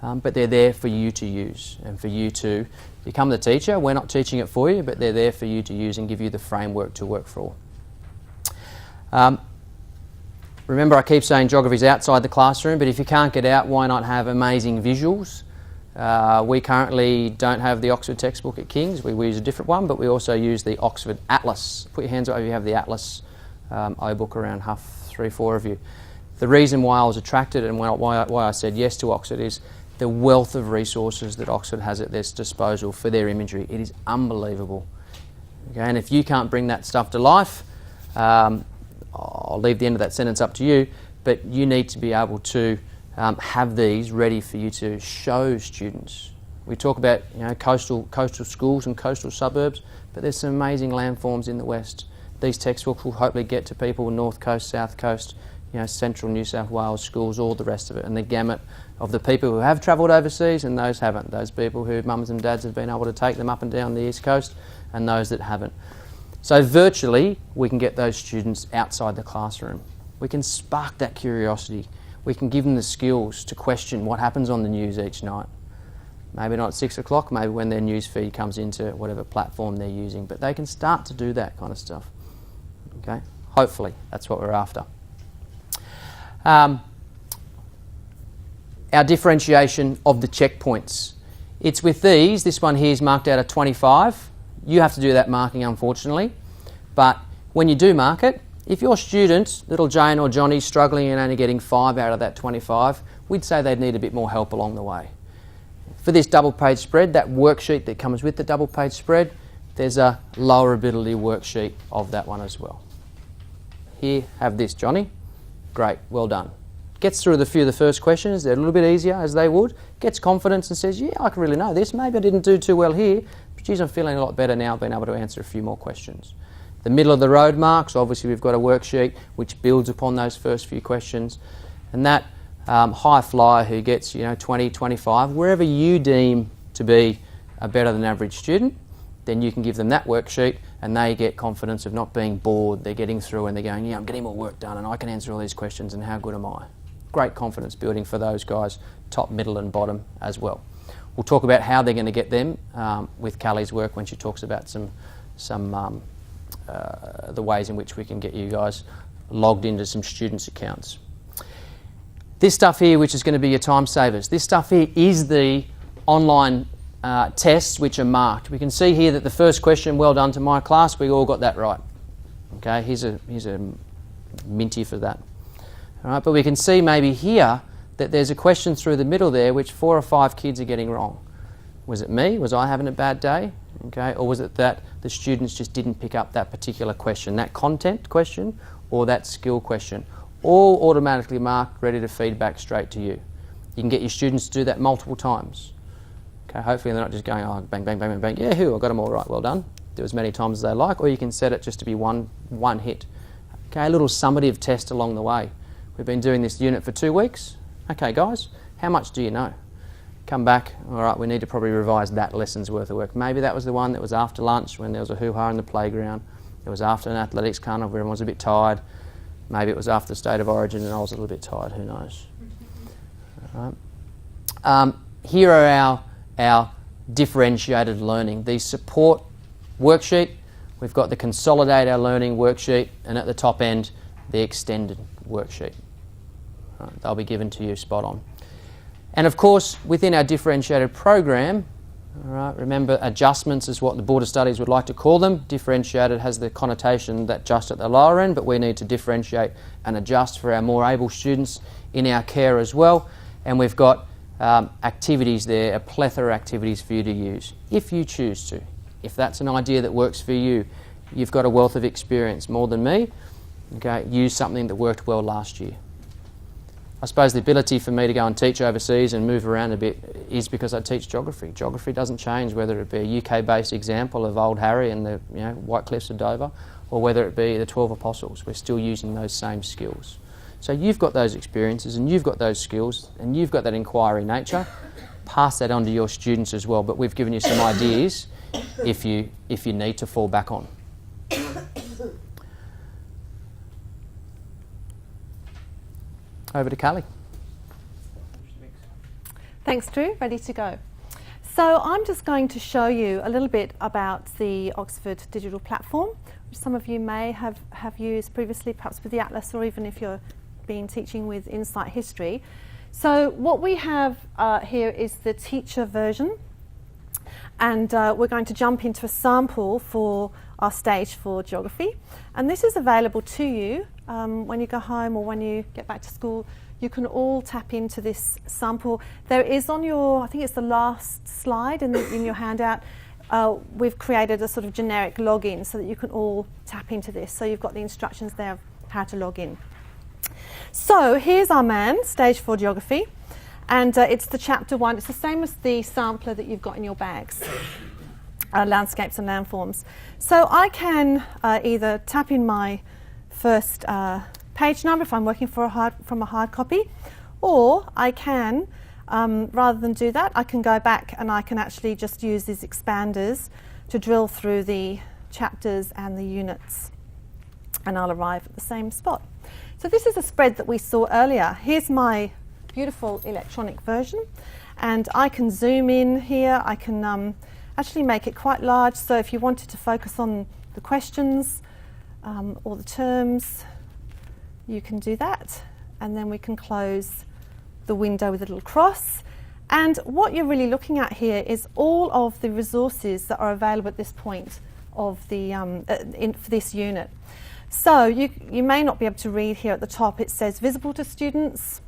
but they're there for you to use and for you to become the teacher. We're not teaching it for you, but they're there for you to use and give you the framework to work for. Remember, I keep saying geography's outside the classroom, but if you can't get out, why not have amazing visuals? We currently don't have the Oxford textbook at King's. We use a different one, but we also use the Oxford Atlas. Put your hands up if you have the Atlas O-book around, 3 or 4 of you. The reason why I was attracted and why I said yes to Oxford is the wealth of resources that Oxford has at their disposal for their imagery. It is unbelievable. Okay, and if you can't bring that stuff to life, I'll leave the end of that sentence up to you, but you need to be able to have these ready for you to show students. We talk about coastal schools and coastal suburbs, but there's some amazing landforms in the west. These textbooks will hopefully get to people north coast, south coast, central New South Wales schools, all the rest of it, and the gamut of the people who have travelled overseas and those haven't, those people who mums and dads have been able to take them up and down the east coast, and those that haven't. So virtually we can get those students outside the classroom. We can spark that curiosity. We can give them the skills to question what happens on the news each night. Maybe not at 6 o'clock, maybe when their news feed comes into whatever platform they're using, but they can start to do that kind of stuff. Okay, hopefully that's what we're after. Our differentiation of the checkpoints. It's with these. This one here is marked out of 25. You have to do that marking, unfortunately. But when you do mark it, if your student, little Jane or Johnny, struggling and only getting 5 out of that 25, we'd say they'd need a bit more help along the way. For this double page spread, that worksheet that comes with the double page spread, there's a lower ability worksheet of that one as well. Here, have this, Johnny. Great, well done. Gets through a few of the first questions, they're a little bit easier as they would, gets confidence and says, yeah, I can really know this, maybe I didn't do too well here, but geez, I'm feeling a lot better now, being able to answer a few more questions. The middle of the road marks, obviously we've got a worksheet which builds upon those first few questions, and that high flyer who gets 20, 25, wherever you deem to be a better than average student, then you can give them that worksheet and they get confidence of not being bored. They're getting through and they're going, yeah, I'm getting more work done and I can answer all these questions and how good am I? Great confidence building for those guys, top, middle and bottom as well. We'll talk about how they're going to get them with Callie's work when she talks about the ways in which we can get you guys logged into some students' accounts. This stuff here, which is going to be your time savers, this stuff here is the online tests which are marked. We can see here that the first question, well done to my class, we all got that right. Okay, here's a minty for that. All right, but we can see maybe here that there's a question through the middle there which 4 or 5 kids are getting wrong. Was it me? Was I having a bad day? Okay, or was it that the students just didn't pick up that particular question, that content question or that skill question? All automatically marked, ready to feed back straight to you. You can get your students to do that multiple times. Okay, hopefully they're not just going, oh, bang, bang, bang, bang, bang, yeah, I got them all right, well done. Do as many times as they like, or you can set it just to be one hit. Okay, a little summative test along the way. We've been doing this unit for 2 weeks. Okay, guys, how much do you know? Come back, all right, we need to probably revise that lesson's worth of work. Maybe that was the one that was after lunch when there was a hoo-ha in the playground. It was after an athletics carnival where everyone was a bit tired. Maybe it was after the State of Origin and I was a little bit tired, who knows. All right. Here are our differentiated learning. The support worksheet, we've got the consolidate our learning worksheet, and at the top end, the extended worksheet. All right, they'll be given to you spot on. And of course, within our differentiated program, all right, remember adjustments is what the Board of Studies would like to call them. Differentiated has the connotation that just at the lower end, but we need to differentiate and adjust for our more able students in our care as well. And we've got activities there, a plethora of activities for you to use, if you choose to. If that's an idea that works for you, you've got a wealth of experience, more than me. Okay, use something that worked well last year. I suppose the ability for me to go and teach overseas and move around a bit is because I teach geography. Geography doesn't change, whether it be a UK-based example of Old Harry and the White Cliffs of Dover, or whether it be the 12 Apostles. We're still using those same skills. So you've got those experiences and you've got those skills and you've got that inquiry nature. Pass that on to your students as well, but we've given you some ideas if you need to fall back on. Over to Carly. Thanks, Drew. Ready to go. So I'm just going to show you a little bit about the Oxford digital platform, which some of you may have used previously, perhaps with the Atlas, or even if you're been teaching with Insight History. So what we have here is the teacher version, and we're going to jump into a sample for our stage 4 geography, and this is available to you when you go home or when you get back to school. You can all tap into this sample. There is on your, I think it's the last slide in your handout, we've created a sort of generic login so that you can all tap into this. So you've got the instructions there of how to log in. So here's our man, stage 4 geography, and it's the chapter 1. It's the same as the sampler that you've got in your bags, landscapes and landforms. So I can either tap in my first page number if I'm working from a hard copy, or I can, rather than do that, I can go back and I can actually just use these expanders to drill through the chapters and the units, and I'll arrive at the same spot. So this is a spread that we saw earlier. Here's my beautiful electronic version, and I can zoom in here. I can actually make it quite large, so if you wanted to focus on the questions or the terms, you can do that, and then we can close the window with a little cross. And what you're really looking at here is all of the resources that are available at this point of the for this unit. So you may not be able to read here at the top. It says visible to students,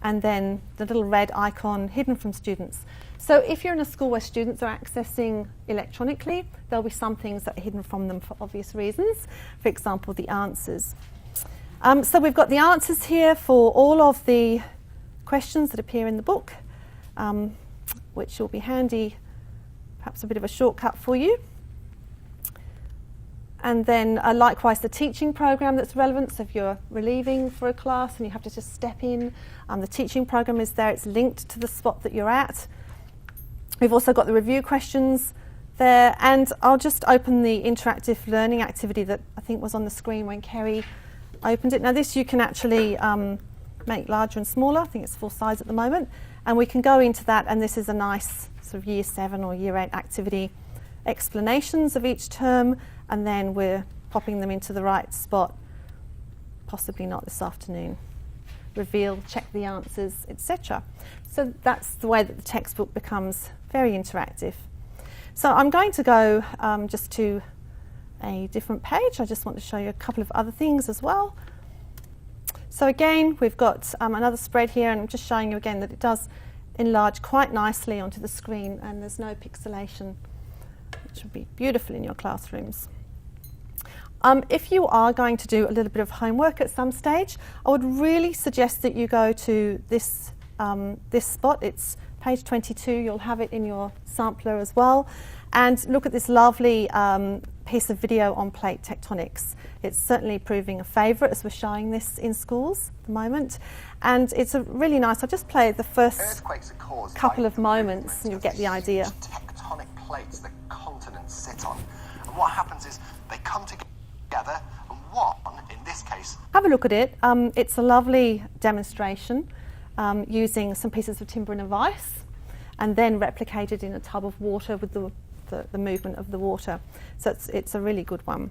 and then the little red icon hidden from students. So if you're in a school where students are accessing electronically, there'll be some things that are hidden from them for obvious reasons. For example, the answers. So we've got the answers here for all of the questions that appear in the book, which will be handy, perhaps a bit of a shortcut for you. And then likewise the teaching program that's relevant. So if you're relieving for a class and you have to just step in, the teaching program is there. It's linked to the spot that you're at. We've also got the review questions there, and I'll just open the interactive learning activity that I think was on the screen when Kerry opened it. Now this you can actually make larger and smaller. I think it's full size at the moment, and we can go into that, and this is a nice sort of year 7 or year 8 activity, explanations of each term, and then we're popping them into the right spot, possibly not this afternoon. Reveal, check the answers, etc. So that's the way that the textbook becomes very interactive. So I'm going to go just to a different page. I just want to show you a couple of other things as well. So again, we've got another spread here, and I'm just showing you again that it does enlarge quite nicely onto the screen, and there's no pixelation, which would be beautiful in your classrooms. If you are going to do a little bit of homework at some stage, I would really suggest that you go to this, this spot. It's page 22. You'll have it in your sampler as well. And look at this lovely piece of video on plate tectonics. It's certainly proving a favourite as we're showing this in schools at the moment. And it's a really nice, I'll just play the first couple of moments and you'll get the idea. Tectonic plates that continents sit on. And what happens is they come together and one, in this case... Have a look at it. It's a lovely demonstration using some pieces of timber and of ice and then replicated in a tub of water with the movement of the water. So it's a really good one.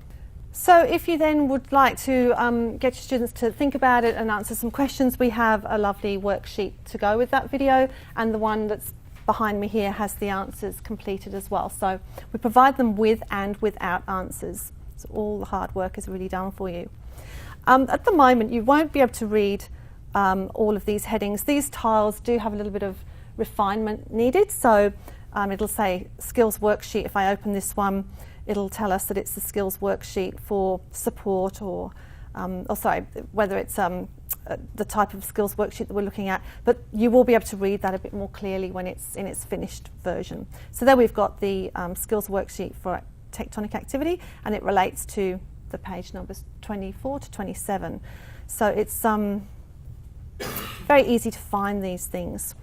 So if you then would like to get your students to think about it and answer some questions, we have a lovely worksheet to go with that video, and the one that's behind me here has the answers completed as well. So we provide them with and without answers. So all the hard work is really done for you. At the moment you won't be able to read all of these headings. These tiles do have a little bit of refinement needed, so it'll say skills worksheet. If I open this one, it'll tell us that it's the skills worksheet for support or whether it's the type of skills worksheet that we're looking at, but you will be able to read that a bit more clearly when it's in its finished version. So there we've got the skills worksheet for tectonic activity, and it relates to the page numbers 24 to 27. So it's very easy to find these things.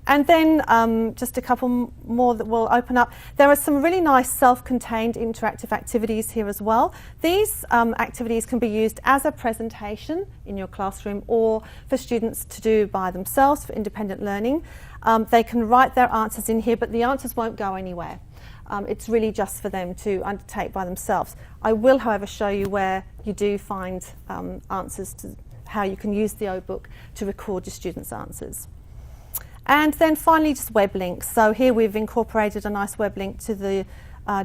And then just a couple more that will open up. There are some really nice self-contained interactive activities here as well. These activities can be used as a presentation in your classroom or for students to do by themselves for independent learning. They can write their answers in here, but the answers won't go anywhere. It's really just for them to undertake by themselves. I will, however, show you where you do find answers to how you can use the OBook to record your students' answers. And then finally, just web links. So here we've incorporated a nice web link to the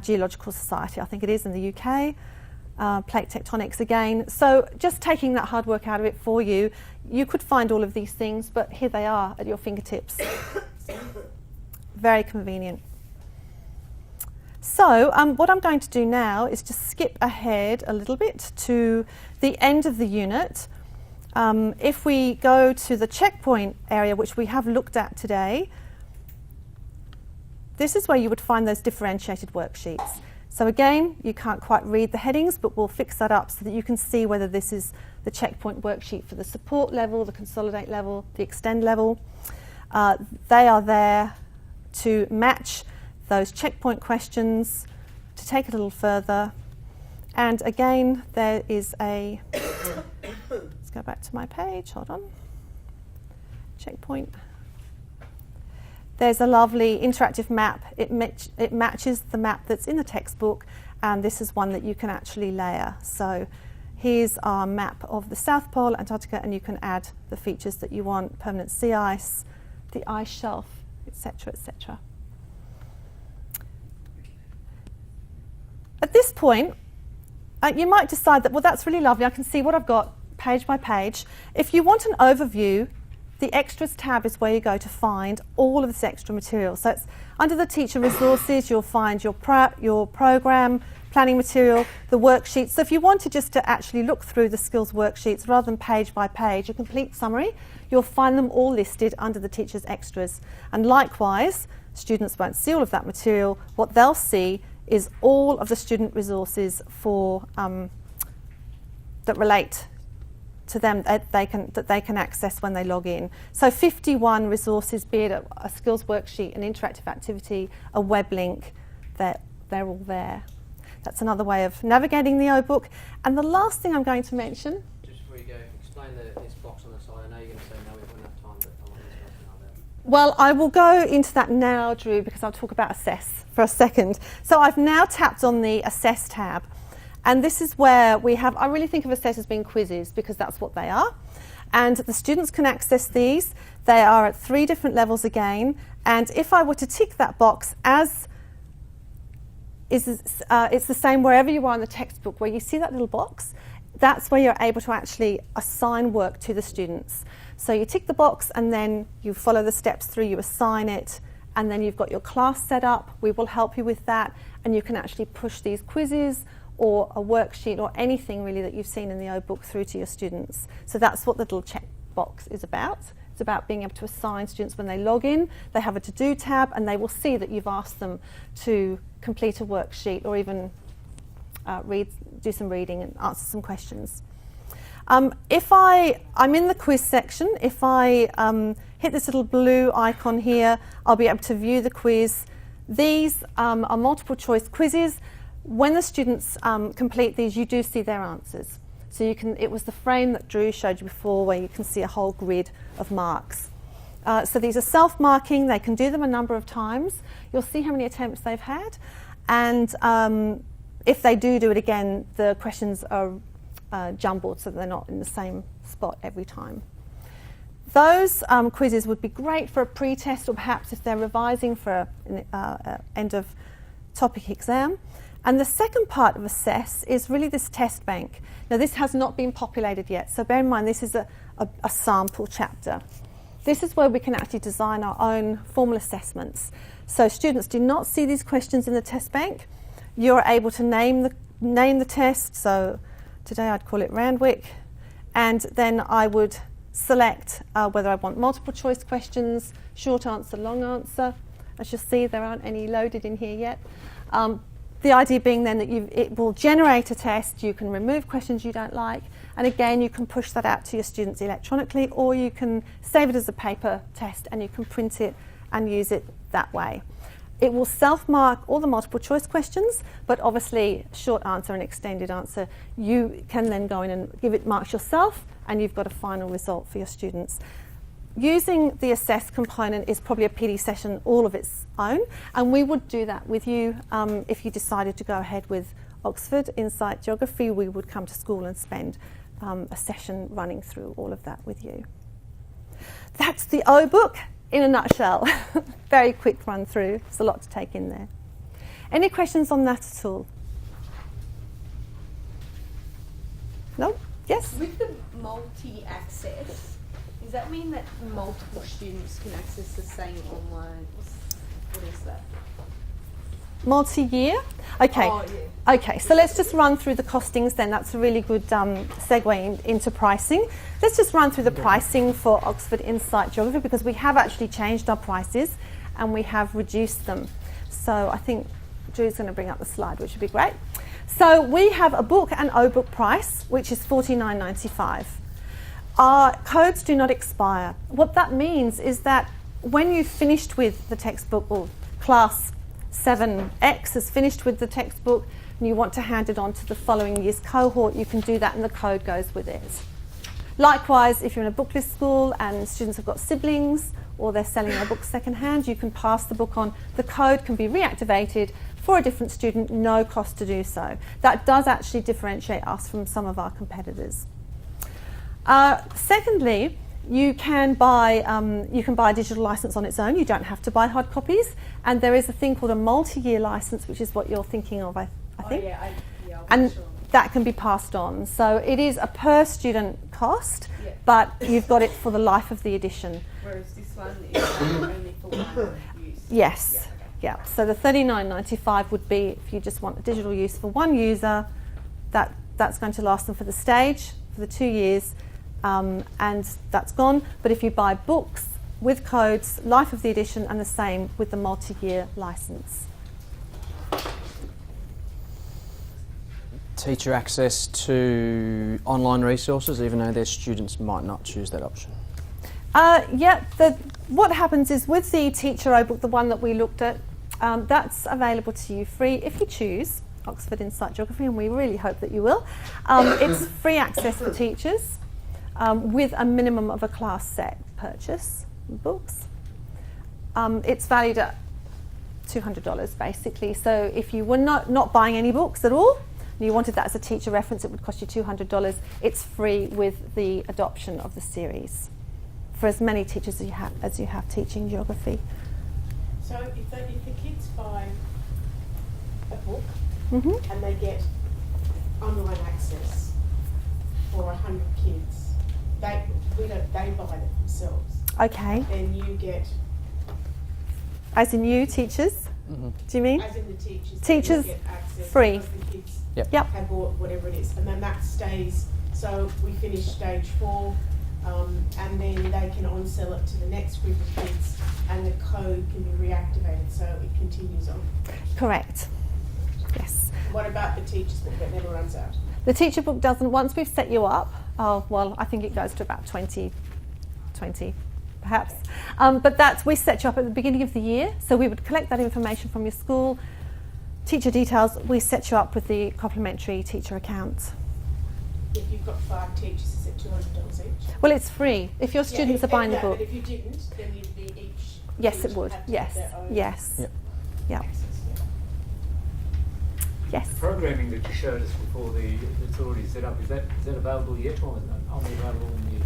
Geological Society, I think it is in the UK, plate tectonics again. So just taking that hard work out of it for you, you could find all of these things, but here they are at your fingertips. Very convenient. So what I'm going to do now is just skip ahead a little bit to the end of the unit. If we go to the checkpoint area, which we have looked at today, this is where you would find those differentiated worksheets. So again, you can't quite read the headings, but we'll fix that up so that you can see whether this is the checkpoint worksheet for the support level, the consolidate level, the extend level. They are there to match those checkpoint questions, to take it a little further. And again, there is a... Let's go back to my page, hold on. Checkpoint. There's a lovely interactive map. It matches the map that's in the textbook, and this is one that you can actually layer. So here's our map of the South Pole, Antarctica, and you can add the features that you want: permanent sea ice, the ice shelf, etc., etc. At this point, you might decide that, well, that's really lovely, I can see what I've got page by page. If you want an overview, the Extras tab is where you go to find all of this extra material. So it's under the Teacher Resources, you'll find your program, planning material, the worksheets. So if you wanted just to actually look through the skills worksheets rather than page by page, a complete summary, you'll find them all listed under the Teacher's Extras. And likewise, students won't see all of that material. What they'll see is all of the student resources for that relate to them that they can access when they log in. So 51 resources, be it a skills worksheet, an interactive activity, a web link, they're all there. That's another way of navigating the OBook. And the last thing I'm going to mention... Just before you go, explain this box on the side. I know you're going to say no, we won't have time, but I want to explain that. Well, I will go into that now, Drew, because I'll talk about Assess for a second. So I've now tapped on the Assess tab. And this is where we have, I really think of Assess as being quizzes because that's what they are. And the students can access these. They are at 3 different levels again. And if I were to tick that box as it's the same wherever you are in the textbook, where you see that little box, that's where you're able to actually assign work to the students. So you tick the box and then you follow the steps through, you assign it, and then you've got your class set up. We will help you with that, and you can actually push these quizzes or a worksheet or anything really that you've seen in the OBook through to your students. So that's what the little check box is about. It's about being able to assign students when they log in, they have a to-do tab, and they will see that you've asked them to complete a worksheet or even do some reading and answer some questions. If I'm in the quiz section, if I hit this little blue icon here, I'll be able to view the quiz. These are multiple choice quizzes. When the students complete these, you do see their answers. So you can, it was the frame that Drew showed you before where you can see a whole grid of marks. So these are self-marking, they can do them a number of times. You'll see how many attempts they've had. And if they do it again, the questions are jumbled so they're not in the same spot every time. Those quizzes would be great for a pre-test or perhaps if they're revising for an end of topic exam. And the second part of Assess is really this test bank. Now this has not been populated yet, so bear in mind this is a sample chapter. This is where we can actually design our own formal assessments. So students do not see these questions in the test bank. You're able to name the test, so today I'd call it Randwick, and then I would select whether I want multiple choice questions, short answer, long answer. As you'll see, there aren't any loaded in here yet. The idea being then that it will generate a test, you can remove questions you don't like, and again you can push that out to your students electronically, or you can save it as a paper test and you can print it and use it that way. It will self-mark all the multiple choice questions, but obviously short answer and extended answer, you can then go in and give it marks yourself and you've got a final result for your students. Using the assess component is probably a PD session all of its own, and we would do that with you if you decided to go ahead with Oxford Insight Geography. We would come to school and spend a session running through all of that with you. That's the OBook in a nutshell. Very quick run through. There's a lot to take in there. Any questions on that at all? No? Yes? With the multi-access, does that mean that multiple students can access the same online? What is that? Multi-year? Okay. Oh, yeah. Okay, so let's just run through the costings then. That's a really good segue into pricing. Let's just run through the pricing for Oxford Insight Geography because we have actually changed our prices and we have reduced them. So I think Drew's going to bring up the slide, which would be great. So we have a book and OBook price, which is $49.95. Our codes do not expire. What that means is that when you've finished with the textbook, or class 7X has finished with the textbook, and you want to hand it on to the following year's cohort, you can do that and the code goes with it. Likewise, if you're in a bookless school and students have got siblings or they're selling their books secondhand, you can pass the book on. The code can be reactivated for a different student, no cost to do so. That does actually differentiate us from some of our competitors. Secondly, you can buy a digital license on its own. You don't have to buy hard copies, and there is a thing called a multi-year license, which is what you're thinking of, I think. And sure. That can be passed on. So it is a per student cost, but you've got it for the life of the edition. Whereas this one is only for one use. Yes. Yeah. So the $39.95 would be if you just want a digital use for one user. That's going to last them for the stage for the 2 years. And that's gone. But if you buy books with codes, life of the edition, and the same with the multi-year license. Teacher access to online resources, even though their students might not choose that option. What happens is with the teacher OBook, the one that we looked at, that's available to you free if you choose Oxford Insight Geography, and we really hope that you will. It's free access for teachers. With a minimum of a class set purchase books. It's valued at $200 basically. So if you were not buying any books at all, and you wanted that as a teacher reference, it would cost you $200. It's free with the adoption of the series for as many teachers as you have teaching geography. So if the kids buy a book Mm-hmm. and they get online access for 100 kids, we don't, they buy them themselves. Okay. Then you get, As in you, teachers? Do you mean? as in the teachers, Teachers, get access free. because the kids Yep. Yep. have bought whatever it is, and then that stays. So we finish stage 4, and then they can on-sell it to the next group of kids, and the code can be reactivated, so it continues on. Correct. Yes. What about the teacher's book that never runs out? The teacher book doesn't, once we've set you up, I think it goes to about 20 perhaps. But we set you up at the beginning of the year, so we would collect that information from your school, teacher details, we set you up with the complimentary teacher account. If you've got 5 teachers, is it $200 each? Well, it's free. If your students are buying the book. But if you didn't, then you'd be each. Yes, it teacher would. had to Yes. have their own Yes. Yep. Yeah. access, Yes. The programming that you showed us before, that's already set up, is that available yet, or is that only available when the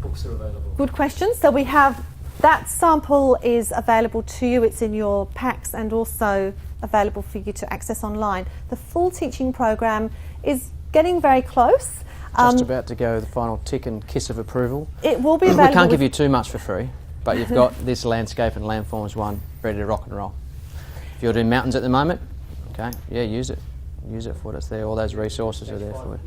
books are available? Good question. So we have that sample is available to you. It's in your packs and also available for you to access online. The full teaching program is getting very close. Just about to go the final tick and kiss of approval. It will be We available. can't give you too much for free, but you've got this landscape and landforms one ready to rock and roll. If you're doing mountains at the moment, okay, yeah, use it. Use it for what it's there. All those resources are there for it.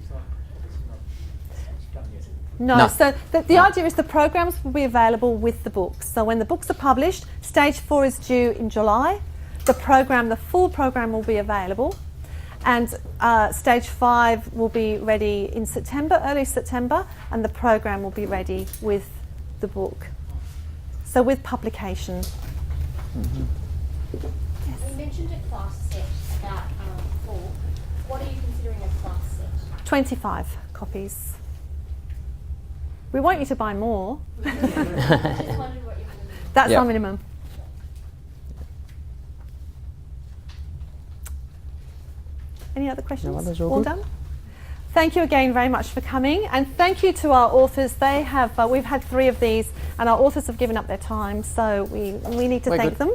No, so the idea is the programs will be available with the books. So when the books are published, stage 4 is due in July. The full program will be available, and stage 5 will be ready in September, early September, and the program will be ready with the book. So with publication. You mentioned a class set about 4. What are you considering a class set? 25 copies. We want you to buy more. Just wondered what you're going to do. That's Yep. our minimum. Any other questions? No others, all good. done? Thank you again very much for coming, and thank you to our authors. They have we've had 3 of these, and our authors have given up their time, so we need to We're thank good. them.